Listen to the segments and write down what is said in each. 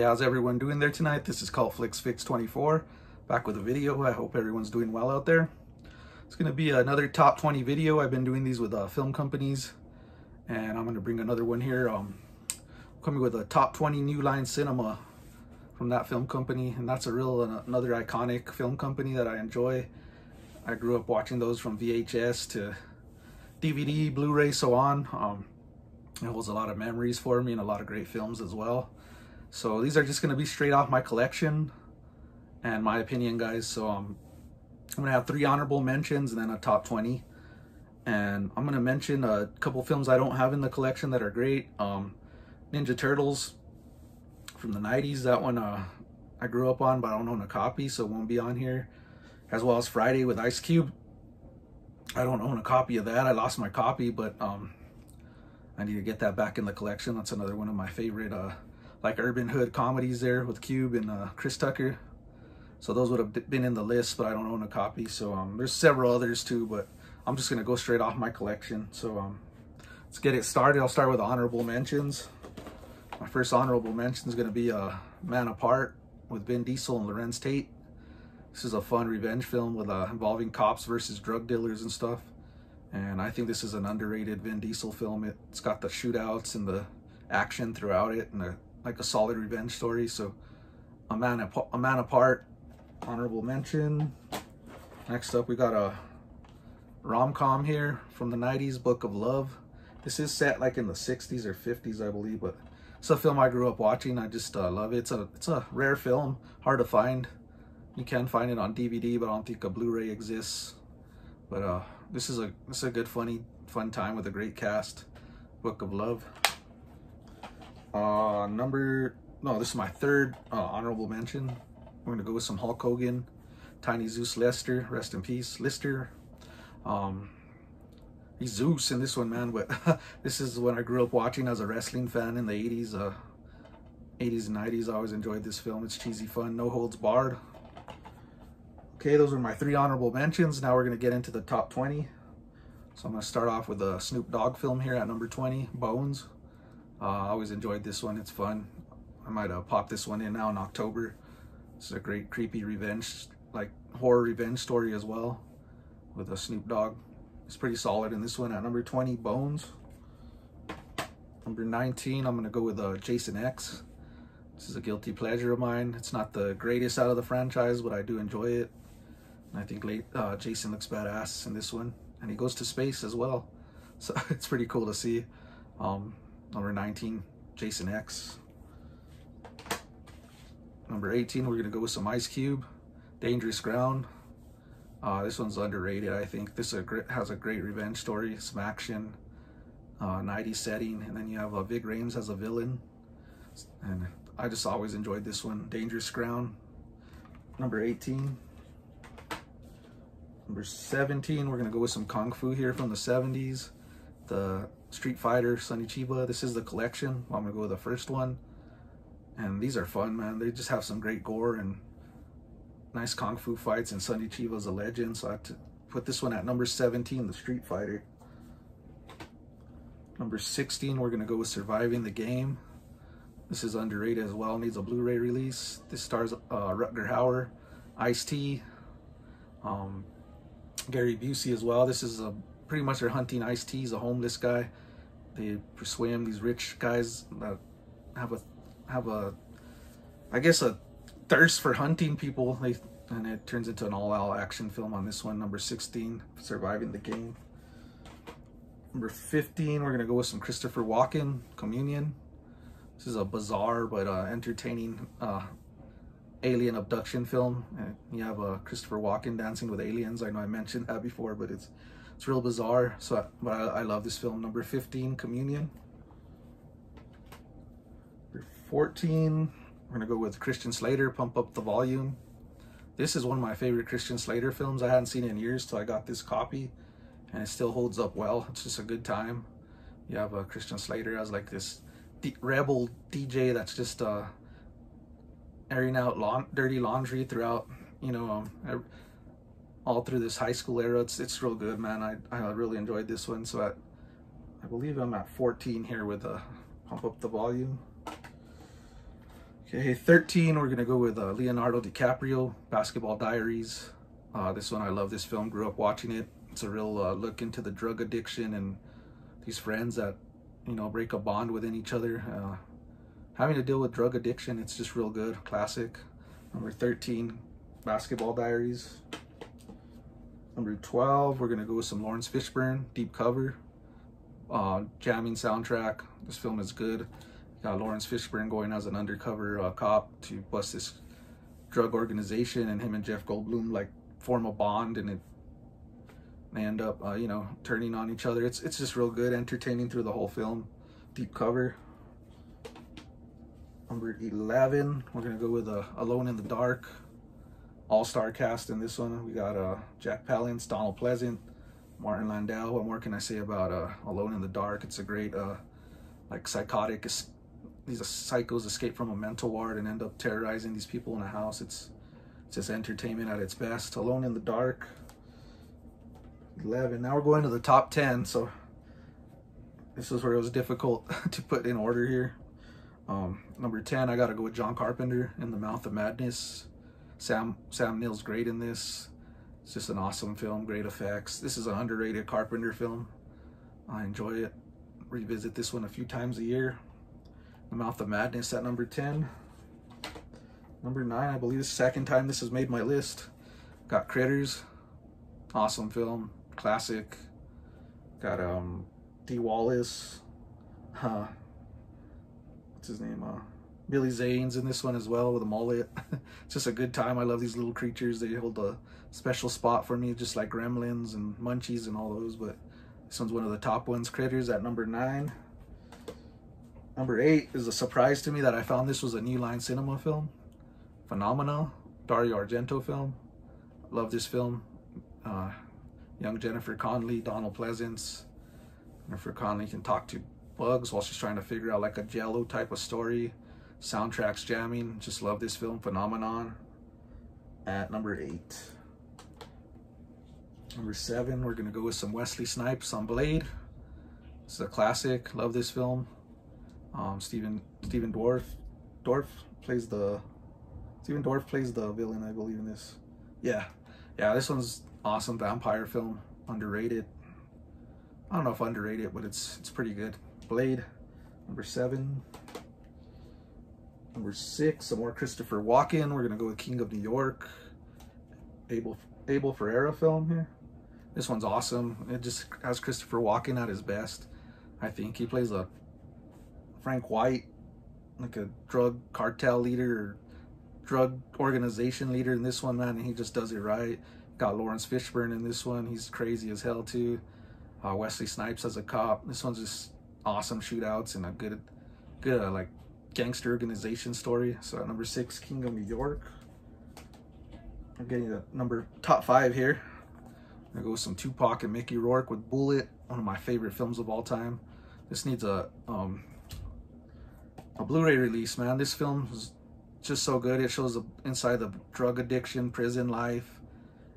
how's everyone doing there tonight? This is Cult Flicks Fix 24, back with a video. I hope everyone's doing well out there. It's going to be another top 20 video. I've been doing these with film companies, and I'm going to bring another one here. Coming with a top 20 New Line Cinema from that film company, and that's another iconic film company that I enjoy. I grew up watching those from VHS to DVD, Blu-ray, so on. It holds a lot of memories for me and a lot of great films as well. So these are just going to be straight off my collection and my opinion, guys. So I'm going to have 3 honorable mentions and then a top 20. And I'm going to mention a couple films I don't have in the collection that are great. Ninja Turtles from the 90s. That one I grew up on, but I don't own a copy, so it won't be on here. As well as Friday with Ice Cube. I don't own a copy of that. I lost my copy, but I need to get that back in the collection. That's another one of my favorite like urban hood comedies there with Cube and Chris Tucker. So those would have been in the list, but I don't own a copy. So there's several others too, but I'm just gonna go straight off my collection. So let's get it started. I'll start with honorable mentions. My first honorable mention is gonna be Man Apart with Vin Diesel and Lorenz Tate. This is a fun revenge film with involving cops versus drug dealers and stuff. And I think this is an underrated Vin Diesel film. It's got the shootouts and the action throughout it, and like a solid revenge story. So a Man Apart, honorable mention. Next up, we got a rom-com here from the 90s, Book of Love. This is set like in the 60s or 50s, I believe, but it's a film I grew up watching. I just love it. It's a rare film, hard to find. You can find it on DVD, but I don't think a Blu-ray exists. But this is a good fun time with a great cast. Book of Love. This is my third honorable mention. We're gonna go with some Hulk Hogan, Tiny Zeus Lester, rest in peace, Lister. He's Zeus in this one, man. But this is when I grew up watching as a wrestling fan in the 80s, 80s and 90s. I always enjoyed this film. It's cheesy fun, no holds barred. Okay, those are my 3 honorable mentions. Now we're going to get into the top 20. So I'm going to start off with a Snoop Dogg film here at number 20, Bones. I always enjoyed this one. It's fun. I might pop this one in now in October. This is a great creepy revenge, like horror revenge story as well with a Snoop Dogg. It's pretty solid in this one at number 20, Bones. Number 19, I'm going to go with Jason X. This is a guilty pleasure of mine. It's not the greatest out of the franchise, but I do enjoy it. And I think Jason looks badass in this one. And he goes to space as well. So it's pretty cool to see. Number 19, Jason X. Number 18, we're going to go with some Ice Cube, Dangerous Ground. This one's underrated, I think. This has a great revenge story, some action, 90s setting. And then you have Vig Rhames as a villain. And I just always enjoyed this one, Dangerous Ground. Number 18. Number 17, we're going to go with some Kung Fu here from the 70s. The Street Fighter, Sonny Chiba. This is the collection. I'm going to go with the first one. And these are fun, man. They just have some great gore and nice Kung Fu fights. And Sonny Chiba's a legend. So I had to put this one at number 17, the Street Fighter. Number 16, we're going to go with Surviving the Game. This is underrated as well. Needs a Blu-ray release. This stars Rutger Hauer, Ice-T, Gary Busey as well. This is pretty much they're hunting Ice-T. He's a homeless guy. They pursue him. These rich guys that have a I guess a thirst for hunting people. And it turns into an all-out action film on this one. Number 16, Surviving the Game. Number 15, we're gonna go with some Christopher Walken, Communion. This is a bizarre but entertaining alien abduction film. And you have Christopher Walken dancing with aliens. I know I mentioned that before, but it's real bizarre. So, but I love this film. Number 15, Communion. Number 14, we're gonna go with Christian Slater, Pump Up the Volume. This is one of my favorite Christian Slater films. I hadn't seen it in years till I got this copy, and it still holds up well. It's just a good time. You have Christian Slater as like this rebel DJ that's just airing out dirty laundry throughout, you know, all through this high school era. It's real good, man. I really enjoyed this one. So I believe I'm at 14 here with Pump Up the Volume. Okay, 13, we're gonna go with Leonardo DiCaprio, Basketball Diaries. This one, I love this film, grew up watching it. It's a real look into the drug addiction and these friends that, you know, break a bond within each other. Having to deal with drug addiction, it's just real good, classic. Number 13, Basketball Diaries. Number 12, we're gonna go with some Lawrence Fishburne, Deep Cover. Jamming soundtrack. This film is good. Got Lawrence Fishburne going as an undercover cop to bust this drug organization, and him and Jeff Goldblum like form a bond, and they end up you know, turning on each other. It's just real good, entertaining through the whole film. Deep Cover. Number 11, we're gonna go with Alone in the Dark. All-star cast in this one. We got Jack Palance, Donald Pleasant, Martin Landau. What more can I say about Alone in the Dark? It's a great like psychotic. These psychos escape from a mental ward and end up terrorizing these people in a house. It's just entertainment at its best. Alone in the Dark. 11. Now we're going to the top 10. So this is where it was difficult to put in order here. Number 10, I gotta go with John Carpenter in The Mouth of Madness. Sam Neill's great in this. It's just an awesome film, great effects. This is an underrated Carpenter film. I enjoy it. Revisit this one a few times a year. The Mouth of Madness at number 10. Number 9, I believe the second time this has made my list. Got Critters. Awesome film, classic. Got Dee Wallace. What's his name? Billy Zane's in this one as well with a mullet. It's just a good time. I love these little creatures. They hold a special spot for me, just like Gremlins and Munchies and all those, but this one's one of the top ones. Critters at number 9. Number 8 is a surprise to me that I found this was a New Line Cinema film. Phenomena, Dario Argento film. Love this film. Young Jennifer Connelly, Donald Pleasance. Jennifer Connelly can talk to bugs while she's trying to figure out like a Jello type of story. Soundtracks jamming. Just love this film. Phenomenon at number 8. Number 7, we're gonna go with some Wesley Snipes on Blade. This is a classic. Love this film. Stephen Dorff plays the villain, I believe, in this. Yeah, this one's awesome. Vampire film, underrated. I don't know if underrated, but it's pretty good. Blade, number 7. Number 6, some more Christopher Walken. We're gonna go with King of New York. Abel Ferrara film here. This one's awesome. It just has Christopher Walken at his best. I think he plays a Frank White, like a drug cartel leader or drug organization leader in this one, man, and he just does it right. Got Lawrence Fishburne in this one. He's crazy as hell too. Wesley Snipes as a cop. This one's just awesome shootouts and a good like gangster organization story. So at number 6, King of New York. I'm getting the top 5 here. I'm gonna go with some Tupac and Mickey Rourke with Bullet, one of my favorite films of all time. This needs a Blu-ray release, man. This film is just so good. It shows the inside the drug addiction, prison life,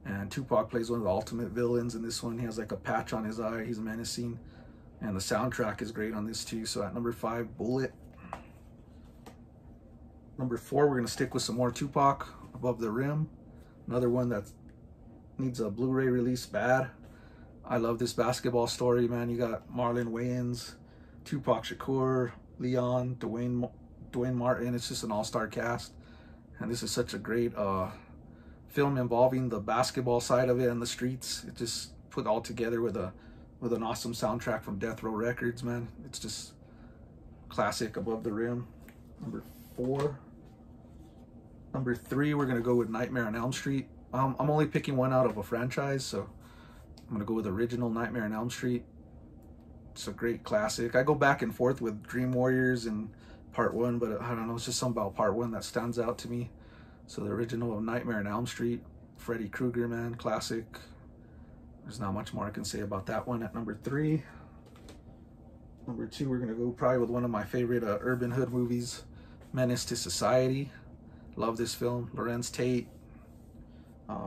and Tupac plays one of the ultimate villains in this one. He has like a patch on his eye. He's menacing, and the soundtrack is great on this too. So at number 5, Bullet. Number 4, we're gonna stick with some more Tupac, Above the Rim. Another one that needs a Blu-ray release bad. I love this basketball story, man. You got Marlon Wayans, Tupac Shakur, Leon, Dwayne Martin. It's just an all-star cast, and this is such a great film involving the basketball side of it and the streets. It just put all together with an awesome soundtrack from Death Row Records, man. It's just classic. Above the Rim. Number 4. Number 3, we're gonna go with Nightmare on Elm Street. I'm only picking one out of a franchise, so I'm gonna go with original Nightmare on Elm Street. It's a great classic. I go back and forth with Dream Warriors and Part 1, but I don't know, it's just something about Part 1 that stands out to me. So the original of Nightmare on Elm Street, Freddy Krueger, man, classic. There's not much more I can say about that one. At number 3. Number 2, we're gonna go probably with one of my favorite urban hood movies, Menace to Society. Love this film. Lorenz Tate.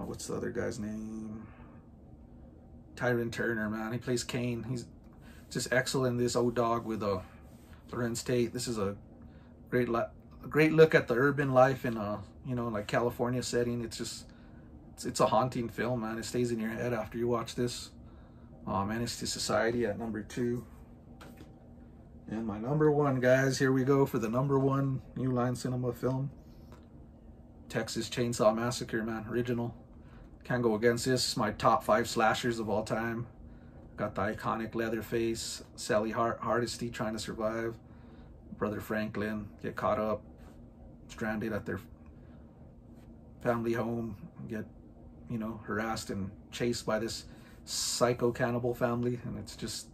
What's the other guy's name? Tyrone Turner, man. He plays Kane. He's just excellent in this. Old Dog with Lorenz Tate. This is a great a great look at the urban life in a, you know, like California setting. It's just, it's a haunting film, man. It stays in your head after you watch this. Menace to Society at number 2. And my number 1, guys, here we go for the number 1 New Line Cinema film. Texas Chainsaw Massacre, man, original. Can't go against this. My top 5 slashers of all time. Got the iconic Leatherface, Sally Hardesty trying to survive. Brother Franklin get caught up, stranded at their family home, get, you know, harassed and chased by this psycho cannibal family, and it's just,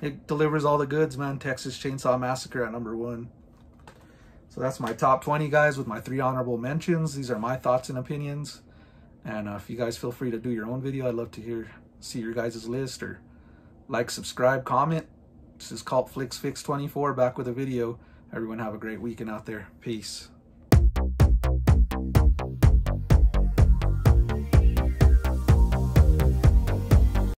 it delivers all the goods, man. Texas Chainsaw Massacre at number 1. So that's my top 20, guys, with my 3 honorable mentions. These are my thoughts and opinions, and if you guys feel free to do your own video, I'd love to see your guys' list, or like, subscribe, comment. This is Cult Flicks Fix 24 back with a video. Everyone have a great weekend out there. Peace.